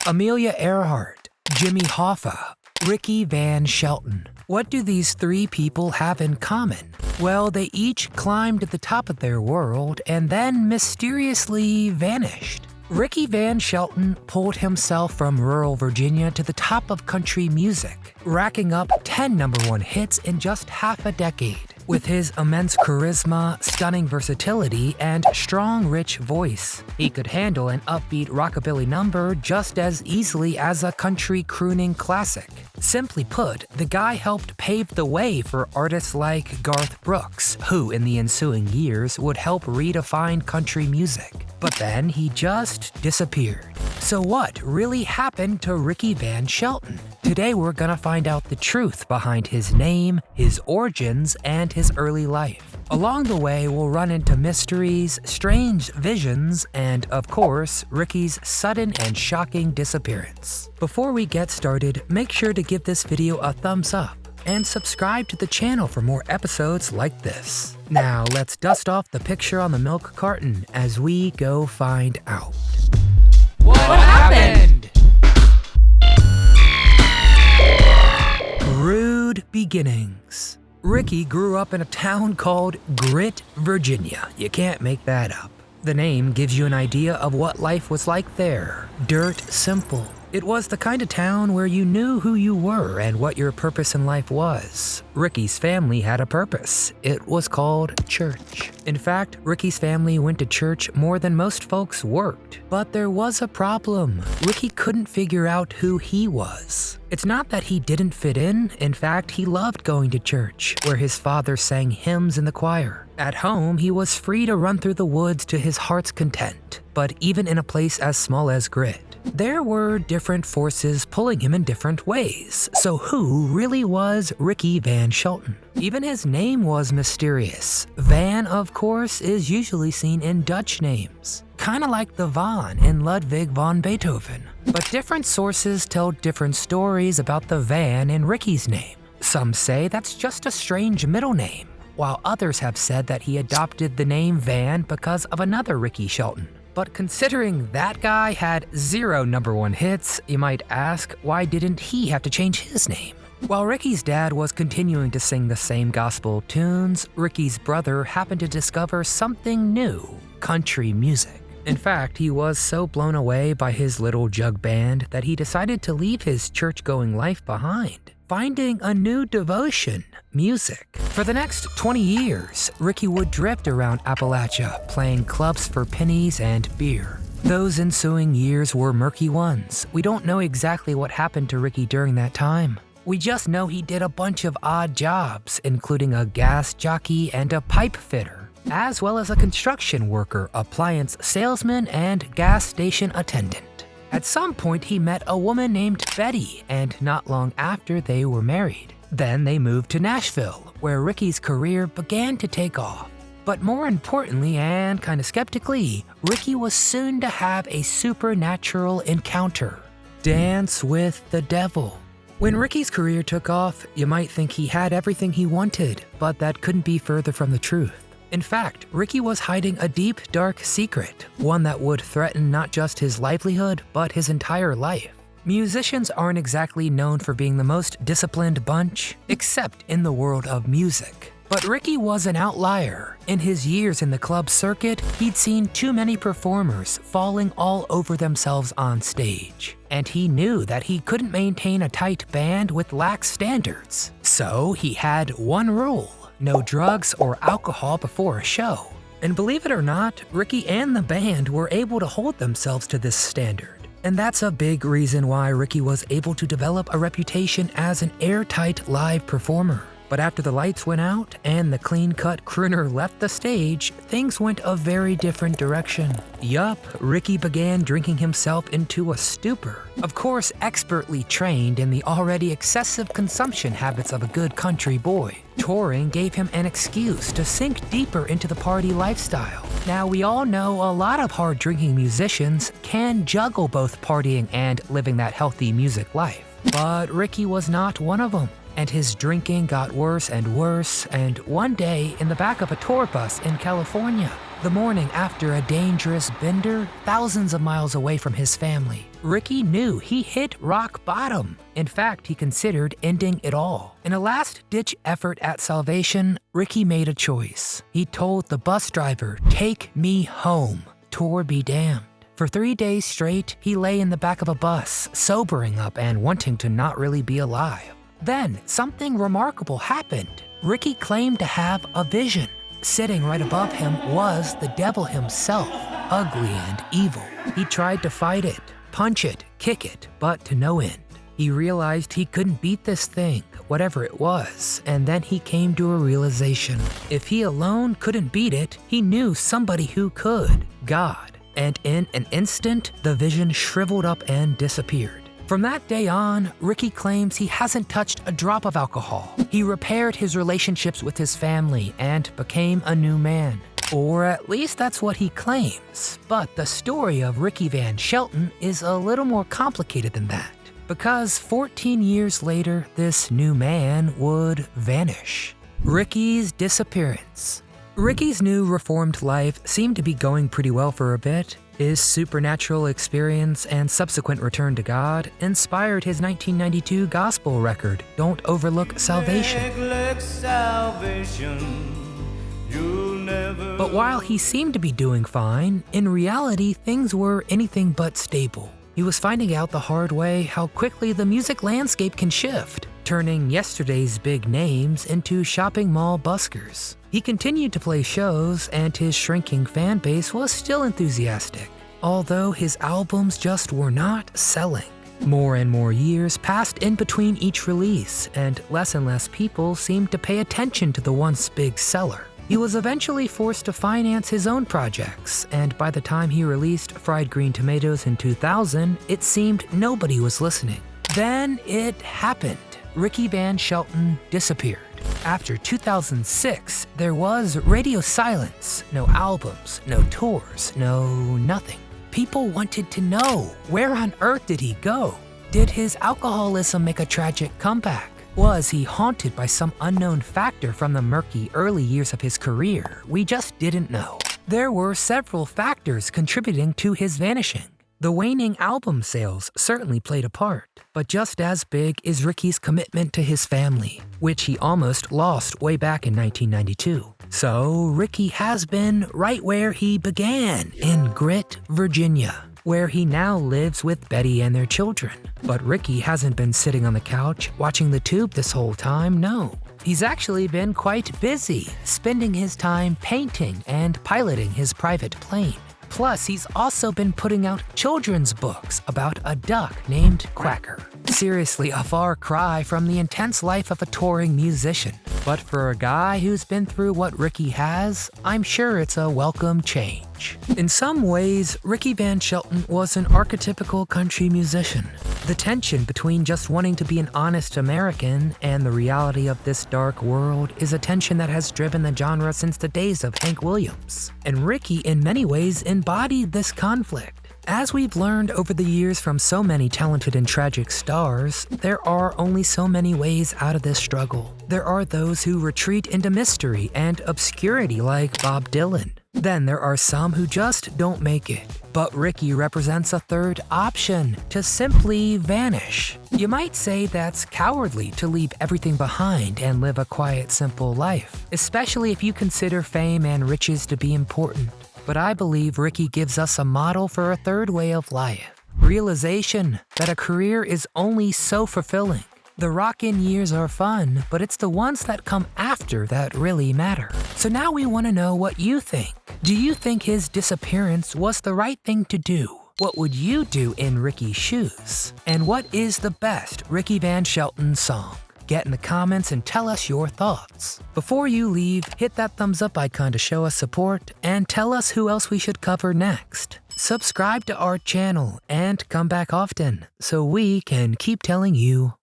Amelia Earhart, Jimmy Hoffa, Ricky Van Shelton. What do these three people have in common? Well, they each climbed to the top of their world and then mysteriously vanished. Ricky Van Shelton pulled himself from rural Virginia to the top of country music, racking up 10 #1 hits in just half a decade. With his immense charisma, stunning versatility, and strong, rich voice, he could handle an upbeat rockabilly number just as easily as a country crooning classic. Simply put, the guy helped pave the way for artists like Garth Brooks, who in the ensuing years would help redefine country music. But then he just disappeared. So what really happened to Ricky Van Shelton? Today we're gonna find out the truth behind his name, his origins, and his early life. Along the way, we'll run into mysteries, strange visions, and of course, Ricky's sudden and shocking disappearance. Before we get started, make sure to give this video a thumbs up and subscribe to the channel for more episodes like this. Now, let's dust off the picture on the milk carton as we go find out. What happened? Rude beginnings. Ricky grew up in a town called Grit, Virginia. You can't make that up. The name gives you an idea of what life was like there. Dirt simple. It was the kind of town where you knew who you were and what your purpose in life was. Ricky's family had a purpose. It was called church. In fact, Ricky's family went to church more than most folks worked. But there was a problem. Ricky couldn't figure out who he was. It's not that he didn't fit in. In fact, he loved going to church, where his father sang hymns in the choir. At home, he was free to run through the woods to his heart's content. But even in a place as small as Grit, there were different forces pulling him in different ways. So who really was Ricky Van Shelton? Even his name was mysterious. Van, of course, is usually seen in Dutch names, kinda like the Van in Ludwig van Beethoven. But different sources tell different stories about the Van in Ricky's name. Some say that's just a strange middle name, while others have said that he adopted the name Van because of another Ricky Shelton. But considering that guy had 0 #1 hits, you might ask, why didn't he have to change his name? While Ricky's dad was continuing to sing the same gospel tunes, Ricky's brother happened to discover something new: country music. In fact, he was so blown away by his little jug band that he decided to leave his church-going life behind, finding a new devotion: music. For the next 20 years, Ricky would drift around Appalachia, playing clubs for pennies and beer. Those ensuing years were murky ones. We don't know exactly what happened to Ricky during that time. We just know he did a bunch of odd jobs, including a gas jockey and a pipe fitter, as well as a construction worker, appliance salesman, and gas station attendant. At some point, he met a woman named Betty, and not long after, they were married. Then they moved to Nashville, where Ricky's career began to take off. But more importantly, and kinda skeptically, Ricky was soon to have a supernatural encounter: dance with the devil. When Ricky's career took off, you might think he had everything he wanted, but that couldn't be further from the truth. In fact, Ricky was hiding a deep, dark secret, one that would threaten not just his livelihood, but his entire life. Musicians aren't exactly known for being the most disciplined bunch, except in the world of music. But Ricky was an outlier. In his years in the club circuit, he'd seen too many performers falling all over themselves on stage. And he knew that he couldn't maintain a tight band with lax standards. So he had one rule: no drugs or alcohol before a show. And believe it or not, Ricky and the band were able to hold themselves to this standard. And that's a big reason why Ricky was able to develop a reputation as an airtight live performer. But after the lights went out and the clean-cut crooner left the stage, things went a very different direction. Yup, Ricky began drinking himself into a stupor. Of course, expertly trained in the already excessive consumption habits of a good country boy. Touring gave him an excuse to sink deeper into the party lifestyle. Now, we all know a lot of hard-drinking musicians can juggle both partying and living that healthy music life. But Ricky was not one of them. And his drinking got worse and worse, and one day, in the back of a tour bus in California, The morning after a dangerous bender, thousands of miles away from his family, Ricky knew he hit rock bottom. In fact, he considered ending it all. In a last-ditch effort at salvation, Ricky made a choice. He told the bus driver, "Take me home," Tor be damned. For 3 days straight, he lay in the back of a bus, sobering up and wanting to not really be alive. Then, something remarkable happened. Ricky claimed to have a vision. Sitting right above him was the devil himself, ugly and evil. He tried to fight it, punch it, kick it, but to no end. He realized he couldn't beat this thing, whatever it was, and then he came to a realization. If he alone couldn't beat it, he knew somebody who could, God. And in an instant, the vision shriveled up and disappeared. From that day on, Ricky claims he hasn't touched a drop of alcohol. He repaired his relationships with his family and became a new man. Or at least that's what he claims. But the story of Ricky Van Shelton is a little more complicated than that. Because 14 years later, this new man would vanish. Ricky's disappearance. Ricky's new reformed life seemed to be going pretty well for a bit. His supernatural experience and subsequent return to God inspired his 1992 gospel record, Don't Overlook Salvation. But while he seemed to be doing fine, in reality things were anything but stable. He was finding out the hard way how quickly the music landscape can shift, turning yesterday's big names into shopping mall buskers. He continued to play shows, and his shrinking fan base was still enthusiastic, although his albums just were not selling. More and more years passed in between each release, and less people seemed to pay attention to the once big seller. He was eventually forced to finance his own projects, and by the time he released Fried Green Tomatoes in 2000, it seemed nobody was listening. Then it happened. Ricky Van Shelton disappeared. After 2006, there was radio silence. No albums, no tours, no nothing. People wanted to know, where on earth did he go? Did his alcoholism make a tragic comeback? Was he haunted by some unknown factor from the murky early years of his career? We just didn't know. There were several factors contributing to his vanishing. The waning album sales certainly played a part, but just as big is Ricky's commitment to his family, which he almost lost way back in 1992. So Ricky has been right where he began, in Grit, Virginia, where he now lives with Betty and their children. But Ricky hasn't been sitting on the couch watching the tube this whole time, no. He's actually been quite busy, spending his time painting and piloting his private plane. Plus, he's also been putting out children's books about a duck named Quacker. Seriously, a far cry from the intense life of a touring musician. But for a guy who's been through what Ricky has, I'm sure it's a welcome change. In some ways, Ricky Van Shelton was an archetypical country musician. The tension between just wanting to be an honest American and the reality of this dark world is a tension that has driven the genre since the days of Hank Williams. And Ricky, in many ways, embodied this conflict. As we've learned over the years from so many talented and tragic stars, there are only so many ways out of this struggle. There are those who retreat into mystery and obscurity like Bob Dylan. Then there are some who just don't make it. But Ricky represents a third option, to simply vanish. You might say that's cowardly to leave everything behind and live a quiet, simple life, especially if you consider fame and riches to be important. But I believe Ricky gives us a model for a third way of life. Realization that a career is only so fulfilling. The rockin' years are fun, but it's the ones that come after that really matter. So now we want to know what you think. Do you think his disappearance was the right thing to do? What would you do in Ricky's shoes? And what is the best Ricky Van Shelton song? Get in the comments and tell us your thoughts. Before you leave, hit that thumbs up icon to show us support and tell us who else we should cover next. Subscribe to our channel and come back often so we can keep telling you